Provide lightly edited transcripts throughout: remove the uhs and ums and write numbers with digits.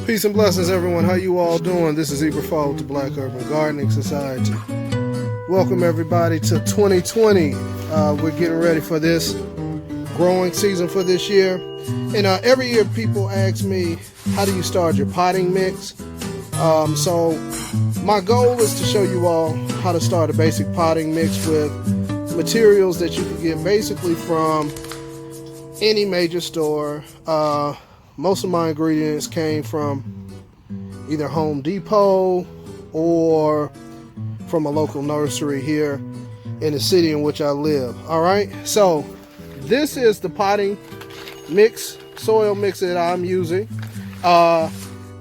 Peace and blessings, everyone. How you all doing? This is Eber Fold to Black Urban Gardening Society. Welcome everybody to 2020. We're getting ready for this growing season for this year. And every year people ask me, how do you start your potting mix? So my goal is to show you all how to start a basic potting mix with materials that you can get basically from any major store. Most of my ingredients came from either Home Depot or from a local nursery here in the city in which I live. All right, so this is the potting mix, soil mix that I'm using. I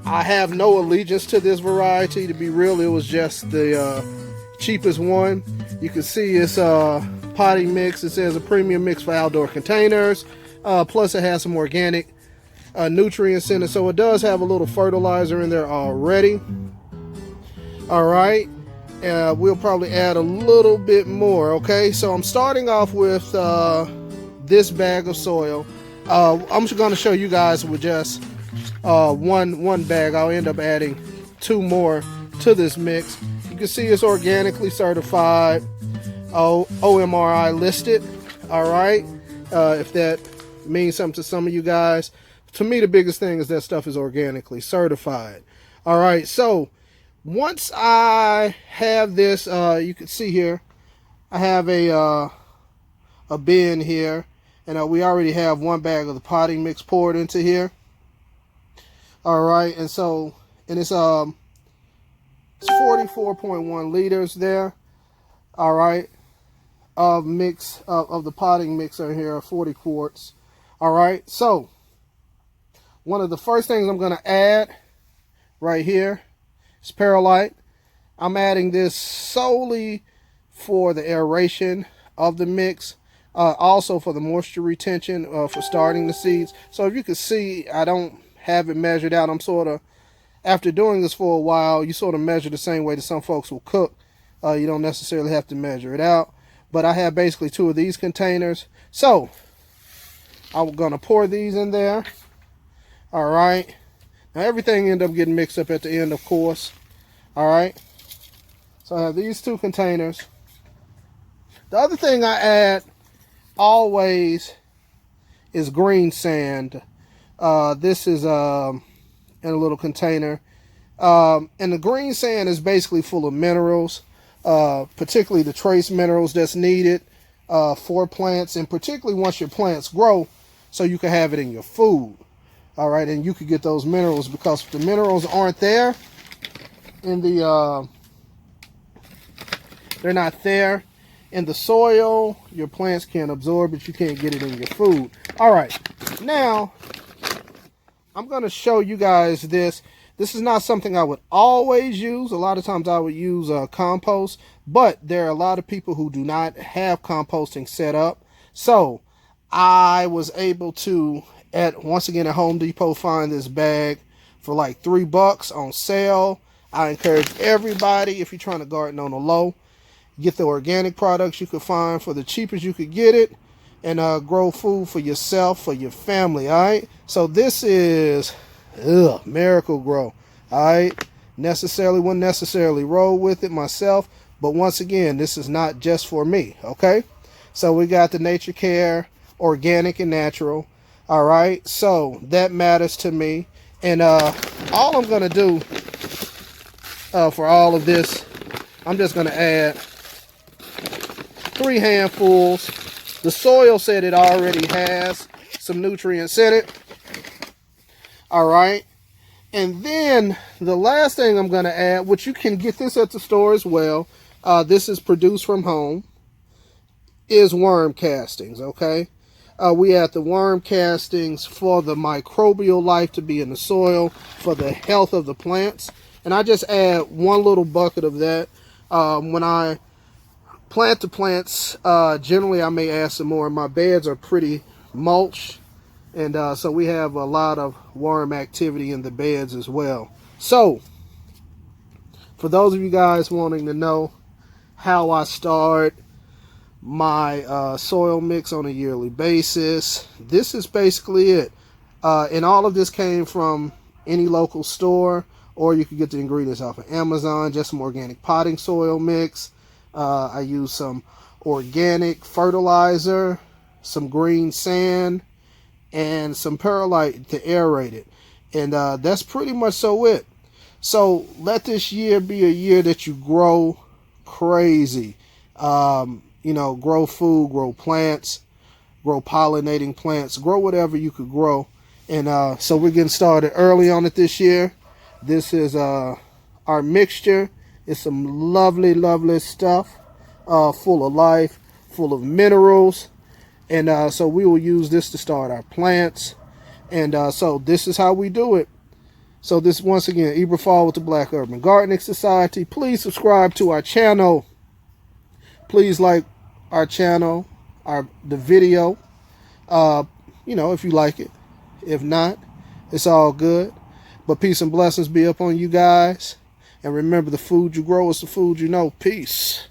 have no allegiance to this variety, to be real. It was just the cheapest one. You can see it's potting mix. It says a premium mix for outdoor containers. Plus it has some organic nutrients in it, so it does have a little fertilizer in there already. All right, we'll probably add a little bit more. Okay, so I'm starting off with this bag of soil. I'm just going to show you guys with just one bag. I'll end up adding 2 more to this mix. You can see it's organically certified, OMRI listed. All right, if that means something to some of you guys. To me, the biggest thing is that stuff is organically certified. All right, so once I have this, you can see here, I have a bin here, and we already have 1 bag of the potting mix poured into here. All right, and so, and it's 44.1 liters there. All right, of mix of the potting mixer here, 40 quarts. All right, so one of the first things I'm going to add right here is perlite. I'm adding this solely for the aeration of the mix, also for the moisture retention for starting the seeds. So if you can see, I don't have it measured out. I'm sort of, after doing this for a while, you sort of measure the same way that some folks will cook. You don't necessarily have to measure it out. But I have basically 2 of these containers. So I'm going to pour these in there. All right, now everything ended up getting mixed up at the end, of course. All right, so I have these 2 containers. The other thing I add always is green sand. This is in a little container, and the green sand is basically full of minerals, particularly the trace minerals that's needed for plants, and particularly once your plants grow, so you can have it in your food. All right, and you could get those minerals, because if the minerals aren't there in the they're not there in the soil, your plants can't absorb it. You can't get it in your food. All right, now I'm going to show you guys this. This is not something I would always use. A lot of times I would use compost, but there are a lot of people who do not have composting set up. So I was able to, once again at Home Depot, find this bag for like $3 on sale. I encourage everybody, if you're trying to garden on the low, get the organic products you could find for the cheapest you could get it, and grow food for yourself, for your family. All right, so this is Miracle Grow. All right, wouldn't necessarily roll with it myself, but once again, this is not just for me. Okay, so we got the Nature Care organic and natural. All right, so that matters to me. And all I'm going to do for all of this, I'm just going to add 3 handfuls. The soil said it already has some nutrients in it. All right, and then the last thing I'm going to add, which you can get this at the store as well, this is produced from home, is worm castings. Okay, we add the worm castings for the microbial life to be in the soil, for the health of the plants. And I just add 1 little bucket of that. When I plant the plants, generally I may add some more. My beds are pretty mulch, and so we have a lot of worm activity in the beds as well. So for those of you guys wanting to know how I start my soil mix on a yearly basis, this is basically it. And all of this came from any local store, or you can get the ingredients off of Amazon. Just some organic potting soil mix. I use some organic fertilizer, some green sand, and some perlite to aerate it. And that's pretty much so it. So let this year be a year that you grow crazy. Grow food, grow plants, grow pollinating plants, grow whatever you could grow. And so we're getting started early on it this year. This is our mixture. It's some lovely, lovely stuff, full of life, full of minerals. And so we will use this to start our plants. And so this is how we do it. So this, once again, Ibra Fall with the Black Urban Gardening Society. Please subscribe to our channel. Please like our channel, the video, if you like it. If not, it's all good. But peace and blessings be upon you guys. And remember, the food you grow is the food you know. Peace.